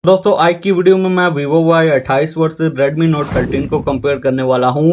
दोस्तों आज की वीडियो में मैं Vivo Y28 versus Redmi Note 13 को कंपेयर करने वाला हूं।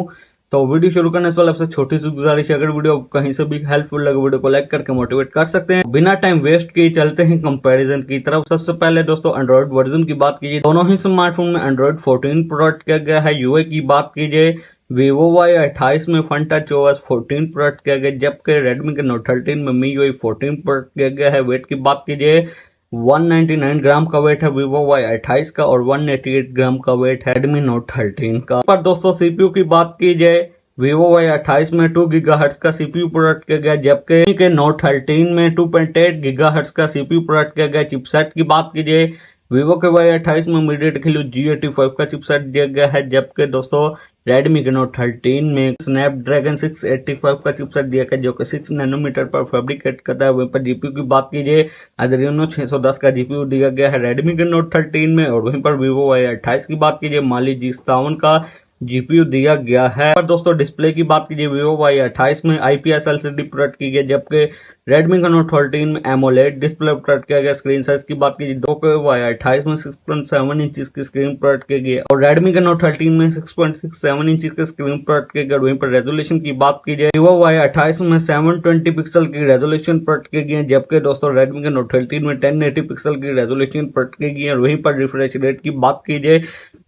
तो वीडियो शुरू करने से पहले आपसे छोटी सी गुजारिश है, अगर वीडियो कहीं से भी हेल्पफुल लगे वीडियो को लाइक करके मोटिवेट कर सकते हैं। बिना टाइम वेस्ट किए चलते हैं कंपैरिजन की तरफ। सबसे पहले दोस्तों एंड्रॉइड वर्जन की बात कीजिए, दोनों ही स्मार्टफोन में एंड्रॉइड 14 प्रोवाइड किया गया है। यूआई की बात कीजिए, Vivo Y28 में फन टच OS 14 प्रोवाइड किया गया, जबकि Redmi के Note 13 में MIUI 14 प्रोवाइड किया गया है। वेट की बात कीजिए, 199 ग्राम का वेट है Vivo Y28 का और 188 ग्राम का वेट है Redmi Note 13 का। पर दोस्तों सीपीयू की बात की जाए, Vivo Y28 में 2 गीगाहर्ट्ज का सीपीयू प्रोवाइड किया गया, जबकि के Note 13 में 2.8 गीगाहर्ट्ज का सीपीयू प्रोवाइड किया गया। चिपसेट की बात कीजिए, Vivo के Y28 में MediaTek Helio G85 का चिपसेट दिया गया है, जबकि दोस्तों Redmi के Note 13 में Snapdragon 685 का चिपसेट दिया गया, जो कि 6 नैनोमीटर पर फैब्रिकेट करता है। वहीं पर जीपीयू की बात कीजिए, Adreno 610 का जीपीयू दिया गया है Redmi के Note 13 में, और वहीं पर Vivo Y28 की बात कीजिए, Mali G57 का जीपीयू दिया गया है। पर दोस्तों डिस्प्ले की बात कीजिए, Vivo Y28 में IPS LCD प्रोवाइड की गई, जबकि Redmi का Note 13 में AMOLED डिस्प्ले प्रोवाइड किया गया। स्क्रीन साइज की बात कीजिए, दो के Y28 में 6.7 इंच की स्क्रीन प्रोवाइड की गई और Redmi के Note 13 में 6.67 इंच की स्क्रीन प्रोवाइड की गई। वहीं पर रेजोल्यूशन की बात कीजिए, Vivo Y28 में 720 पिक्सल की रेजोल्यूशन प्रोवाइड की गई है, जबकि दोस्तों Redmi के Note 13 में 1080 पिक्सल की रेजोल्यूशन प्रोवाइड की गई है। वहीं पर रिफ्रेश रेट की बात कीजिए,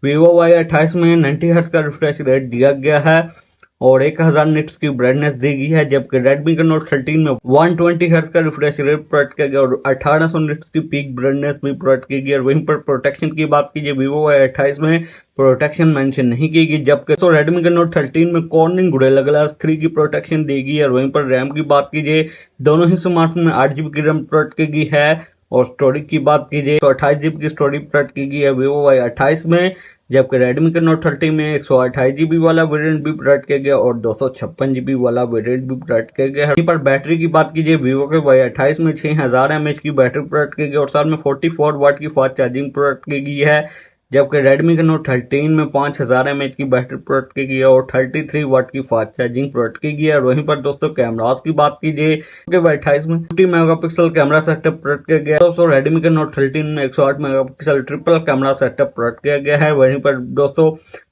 Vivo Y28 में 90 हर्ट्ज का रिफ्रेश रेट दिया गया है और 1000 निट्स की ब्राइटनेस दी गई है, जबकि Redmi के Note 13 में 120 हर्ट्ज का रिफ्रेश रेट प्रोवाइड किया गया और 1800 निट्स की पीक ब्राइटनेस भी प्रोवाइड की गई। और वहीं पर प्रोटेक्शन की बात कीजिए, Vivo Y28 में प्रोटेक्शन मेंशन नहीं की गई, जबकि तो Redmi के Note 13 में Corning Gorilla Glass 3 की प्रोटेक्शन दी गई है। और वहीं पर रैम की बात कीजिए, दोनों ही स्मार्टफोन में 8GB की रैम प्रोवाइड की गई है। और स्टोरेज की बात कीजिए तो 28GB की स्टोरेज प्रोवाइड की गई है Vivo Y28 में, जबकि Redmi के Note 13 में 128GB वाला वेरिएंट भी प्रोवाइड किया गया और 256GB वाला वेरिएंट भी प्रोवाइड किया गया है। वहीं पर बैटरी की बात कीजिए, Vivo के Y28 में 6000 mAh की बैटरी प्रोवाइड की गई और साथ में 44 वाट की फास्ट चार्जिंग प्रोवाइड की गई है, जबकि Redmi के Note 13 में 5000 mAh की बैटरी प्रोवाइड की गई है और 33 वाट की फास्ट चार्जिंग प्रोवाइड की गई है। और वहीं पर दोस्तों कैमरास की बात कीजिए, Y28 में 50 मेगापिक्सल कैमरा सेटअप प्रोवाइड किया गया है। दोस्तों Redmi के Note 13 में 108 megapixel triple camera setup provide किया गया है। वहीं पर दोस्तों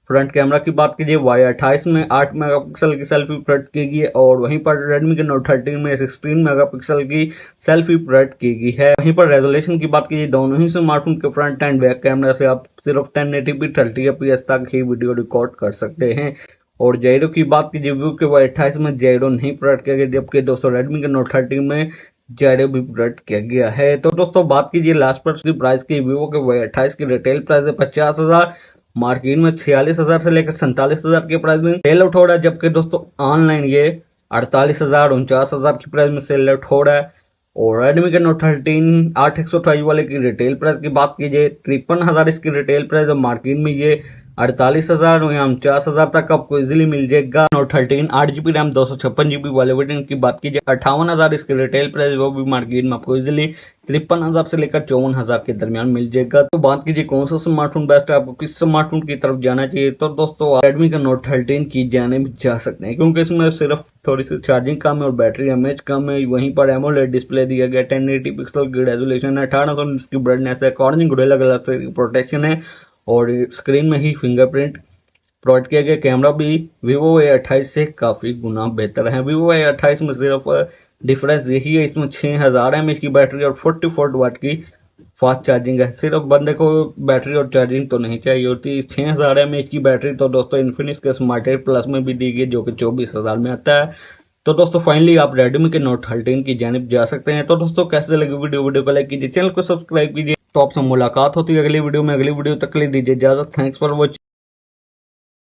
फ्रंट कैमरा की बात कीजिए, Y28 में 8 मेगापिक्सल की सेल्फी प्रोवाइड की गई है और वहीं पर Redmi के Note 13 में 16 मेगापिक्सल की सेल्फी प्रोवाइड की गई है। वहीं पर रेजोल्यूशन की बात कीजिए, दोनों ही स्मार्टफोन के फ्रंट एंड बैक कैमरा से आप सिर्फ 1080p 30fps तक ही वीडियो रिकॉर्ड कर सकते हैं। और जायरो की बात कीजिए, Vivo के Y28 में जायरो नहीं प्रोवाइड किया गया, जबकि दोस्तों Redmi के Note 13 में जायरो भी प्रोवाइड किया गया है। तो दोस्तों बात कीजिए लास्ट पर की प्राइस की, Vivo के Y28 की रिटेल प्राइस है 50,000, मार्केट में 46,000 से लेकर 47,000 के प्राइस में सेल आउट हो रहा है, जबकि दोस्तों ऑनलाइन ये 48,000 49,000 की प्राइस में सेल आउट हो रहा है। और Redmi के Note 13 8/128 वाले की रिटेल प्राइस की बात कीजिए, 53,000 इसकी रिटेल प्राइस है, मार्केट में ये 48,000 या 49,000 तक आपको इजीली मिल जाएगा। Note 13 8GB रैम 256GB वाले वेरिएंट की बात कीजिए, 58,000 इसकी रिटेल प्राइस, वो भी मार्केट में आपको इजीली 53,000 से लेकर 54,000 के दरमियान मिल जाएगा। तो बात कीजिए कौन सा स्मार्टफोन बेस्ट है, आपको किस स्मार्टफोन की तरफ जाना चाहिए, तो दोस्तों Redmi का Note 13 की जाने भी जा सकते हैं, क्योंकि इसमें सिर्फ थोड़ी सी चार्जिंग कम है और बैटरी एमएच कम है। वहीं पर AMOLED डिस्प्ले दिया गया, 1080 पिक्सल की रेजोल्यूशन है, 1800 निट्स की ब्राइटनेस है, Corning Gorilla Glass की प्रोटेक्शन है और स्क्रीन में ही फिंगरप्रिंट प्रोवाइड किया गया। कैमरा भी Vivo Y28 से काफ़ी गुना बेहतर है। Vivo Y28 में सिर्फ डिफरेंस यही है, इसमें 6000 mAh की बैटरी और 44 वाट की फास्ट चार्जिंग है। सिर्फ बंदे को बैटरी और चार्जिंग तो नहीं चाहिए होती। 6000 mAh की बैटरी तो दोस्तों इन्फिनिक्स के स्मार्ट 8 प्लस में भी दी गई, जो कि 24,000 में आता है। तो दोस्तों फाइनली आप Redmi के Note 13 की जानिब जा सकते हैं। तो दोस्तों कैसे लगी वीडियो को लाइक कीजिए, चैनल को सब्सक्राइब कीजिए। तो आपसे मुलाकात होती है अगली वीडियो में। अगली वीडियो तक के लिए दीजिए इजाजत। Thanks for watching.